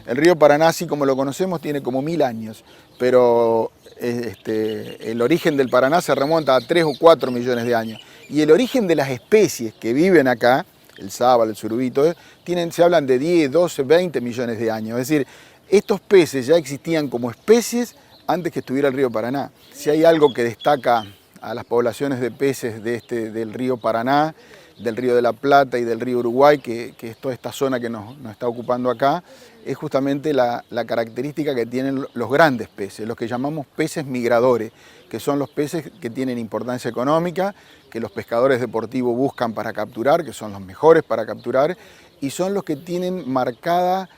El río Paraná, así como lo conocemos, tiene como 1000 años, pero el origen del Paraná se remonta a 3 o 4 millones de años. Y el origen de las especies que viven acá, el sábalo, el surubí, todo, se hablan de 10, 12, 20 millones de años. Es decir, estos peces ya existían como especies antes que estuviera el río Paraná. Si hay algo que destaca a las poblaciones de peces del río Paraná, del río de la Plata y del río Uruguay, que es toda esta zona que nos está ocupando acá, es justamente la característica que tienen los grandes peces, los que llamamos peces migradores, que son los peces que tienen importancia económica, que los pescadores deportivos buscan para capturar, que son los mejores para capturar, y son los que tienen marcada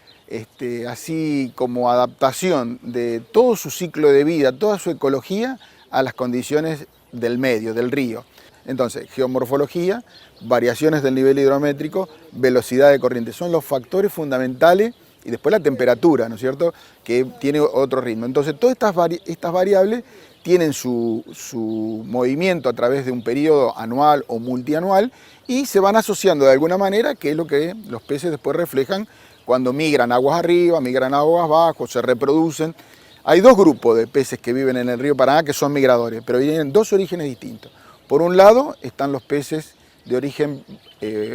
así como adaptación de todo su ciclo de vida, toda su ecología a las condiciones del medio, del río. Entonces, geomorfología, variaciones del nivel hidrométrico, velocidad de corriente, son los factores fundamentales, y después la temperatura, ¿no es cierto?, que tiene otro ritmo. Entonces, todas estas variables tienen su movimiento a través de un periodo anual o multianual y se van asociando de alguna manera, que es lo que los peces después reflejan cuando migran aguas arriba, migran aguas abajo, se reproducen. Hay dos grupos de peces que viven en el río Paraná que son migradores, pero tienen dos orígenes distintos. Por un lado están los peces de origen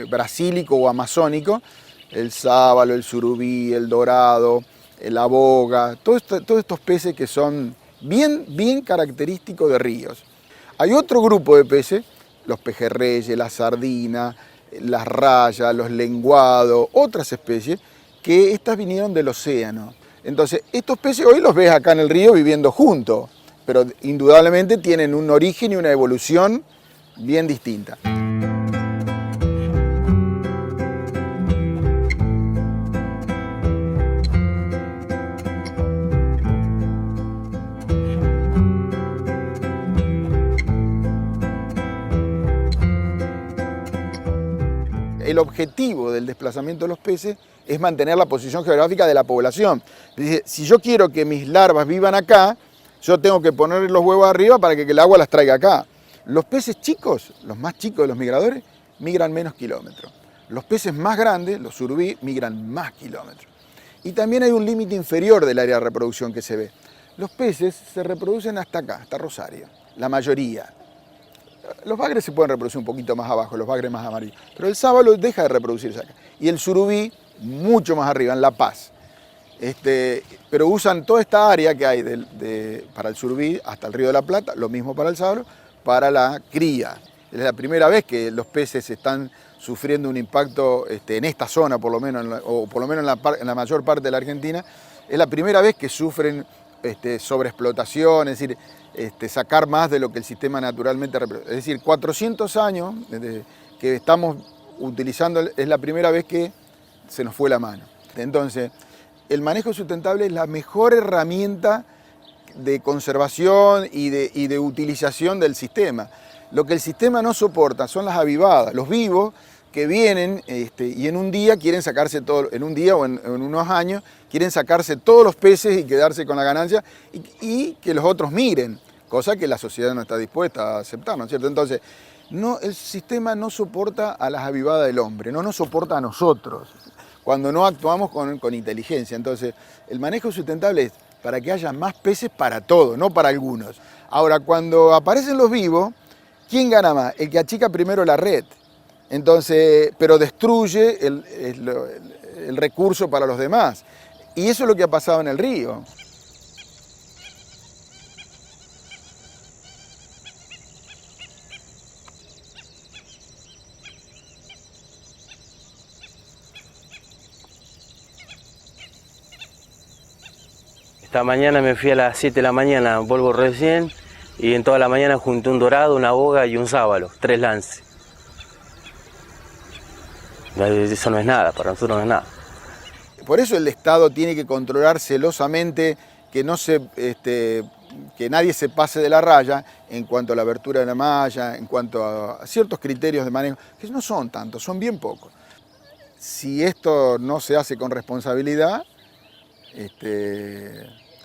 brasílico o amazónico, el sábalo, el surubí, el dorado, la boga, todos estos peces que son bien característicos de ríos. Hay otro grupo de peces, los pejerreyes, la sardina, las rayas, los lenguados, otras especies, que estas vinieron del océano. Entonces, estos peces hoy los ves acá en el río viviendo juntos, pero indudablemente tienen un origen y una evolución bien distinta. El objetivo del desplazamiento de los peces es mantener la posición geográfica de la población. Dice, si yo quiero que mis larvas vivan acá, yo tengo que poner los huevos arriba para que el agua las traiga acá. Los peces chicos, los más chicos de los migradores, migran menos kilómetros. Los peces más grandes, los surubí, migran más kilómetros. Y también hay un límite inferior del área de reproducción que se ve. Los peces se reproducen hasta acá, hasta Rosario, la mayoría. Los bagres se pueden reproducir un poquito más abajo, los bagres más amarillos, pero el sábalo deja de reproducirse acá. Y el surubí mucho más arriba, en La Paz. Pero usan toda esta área que hay para el surubí hasta el río de la Plata, lo mismo para el sábalo, para la cría. Es la primera vez que los peces están sufriendo un impacto en esta zona, por lo menos, o por lo menos en la mayor parte de la Argentina. Es la primera vez que sufren sobreexplotación, es decir, sacar más de lo que el sistema naturalmente reproduce. Es decir, 400 años desde que estamos utilizando, es la primera vez que se nos fue la mano. Entonces, el manejo sustentable es la mejor herramienta de conservación y de utilización del sistema. Lo que el sistema no soporta son las avivadas, los vivos que vienen y en un día quieren sacarse todo, en un día o en unos años, quieren sacarse todos los peces y quedarse con la ganancia y que los otros miren, cosa que la sociedad no está dispuesta a aceptar, ¿no es cierto? Entonces, el sistema no soporta a las avivadas del hombre, no nos soporta a nosotros, cuando no actuamos con inteligencia. Entonces, el manejo sustentable es para que haya más peces para todos, no para algunos. Ahora, cuando aparecen los vivos, ¿quién gana más? El que achica primero la red. Entonces, pero destruye el recurso para los demás. Y eso es lo que ha pasado en el río. Esta mañana me fui a las 7 de la mañana, vuelvo recién, y en toda la mañana junté un dorado, una boga y un sábalo, 3 lances. Eso no es nada, para nosotros no es nada. Por eso el Estado tiene que controlar celosamente que que nadie se pase de la raya en cuanto a la abertura de la malla, en cuanto a ciertos criterios de manejo, que no son tantos, son bien pocos. Si esto no se hace con responsabilidad,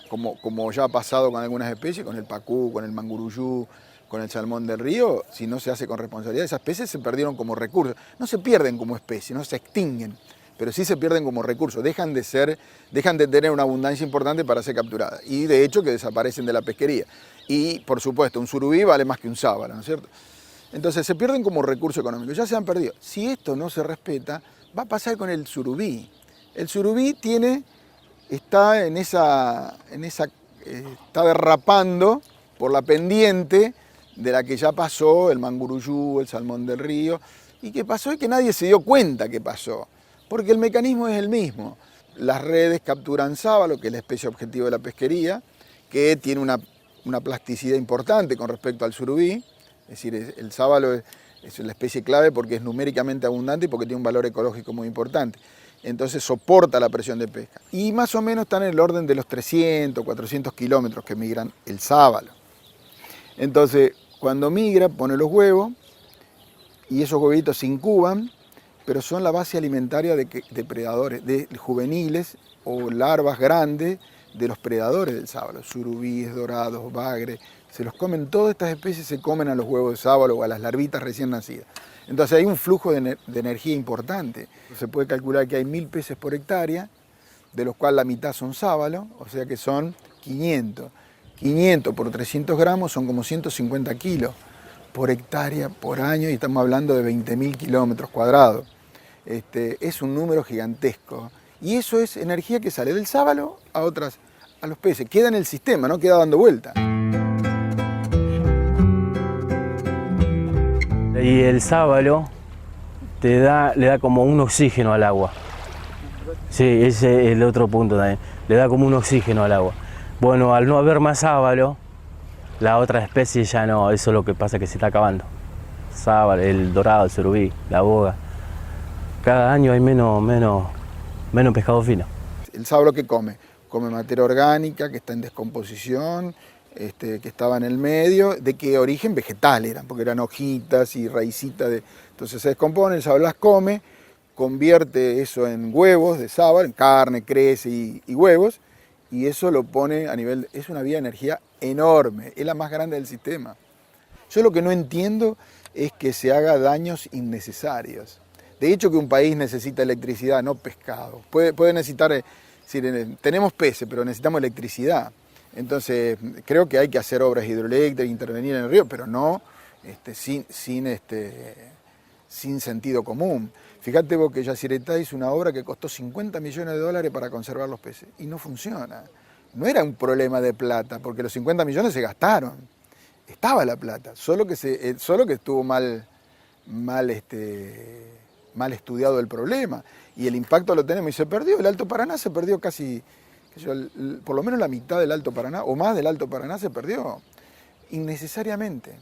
como ya ha pasado con algunas especies, con el pacú, con el manguruyú, con el salmón del río, si no se hace con responsabilidad, esas especies se perdieron como recurso. No se pierden como especie, no se extinguen, pero sí se pierden como recursos, dejan de tener una abundancia importante para ser capturadas. Y de hecho que desaparecen de la pesquería. Y por supuesto, un surubí vale más que un sábalo, ¿no es cierto? Entonces se pierden como recurso económico, ya se han perdido. Si esto no se respeta, va a pasar con el surubí. El surubí está derrapando por la pendiente de la que ya pasó el manguruyú, el salmón del río, y que pasó y que nadie se dio cuenta que pasó, porque el mecanismo es el mismo. Las redes capturan sábalo, que es la especie objetivo de la pesquería, que tiene una plasticidad importante con respecto al surubí. Es decir, el sábalo es la especie clave porque es numéricamente abundante y porque tiene un valor ecológico muy importante. Entonces soporta la presión de pesca. Y más o menos están en el orden de los 300, 400 kilómetros que migran el sábalo. Entonces, cuando migra, pone los huevos y esos huevitos se incuban, pero son la base alimentaria de predadores, de juveniles o larvas grandes de los predadores del sábalo, surubíes, dorados, bagres. Se los comen, todas estas especies se comen a los huevos de sábalo o a las larvitas recién nacidas. Entonces hay un flujo de energía importante. Se puede calcular que hay 1000 peces por hectárea, de los cuales la mitad son sábalo, o sea que son 500. 500 por 300 gramos son como 150 kilos por hectárea por año y estamos hablando de 20.000 kilómetros cuadrados. Es un número gigantesco y eso es energía que sale del sábalo a los peces. Queda en el sistema, no queda dando vuelta. Y el sábalo le da como un oxígeno al agua. Sí, ese es el otro punto también. Le da como un oxígeno al agua. Bueno, al no haber más sábalo, la otra especie ya no, eso es lo que pasa, que se está acabando. Sábalo, el dorado, el surubí, la boga. Cada año hay menos pescado fino. ¿El sábalo qué come? Come materia orgánica que está en descomposición, que estaba en el medio. ¿De qué origen? Vegetal eran, porque eran hojitas y raicitas. Entonces se descompone, el sábalo las come, convierte eso en huevos de sábalo, en carne, crece y huevos, y eso lo pone a nivel, es una vía de energía enorme, es la más grande del sistema. Yo lo que no entiendo es que se haga daños innecesarios. De hecho que un país necesita electricidad, no pescado. Puede necesitar, tenemos peces, pero necesitamos electricidad. Entonces creo que hay que hacer obras hidroeléctricas, intervenir en el río, pero no sin sentido común. Fíjate vos que Yacyretá hizo una obra que costó $50 millones para conservar los peces y no funciona. No era un problema de plata, porque los 50 millones se gastaron. Estaba la plata, solo que estuvo mal estudiado el problema. Y el impacto lo tenemos y se perdió. El Alto Paraná se perdió casi, por lo menos la mitad del Alto Paraná, o más del Alto Paraná se perdió innecesariamente.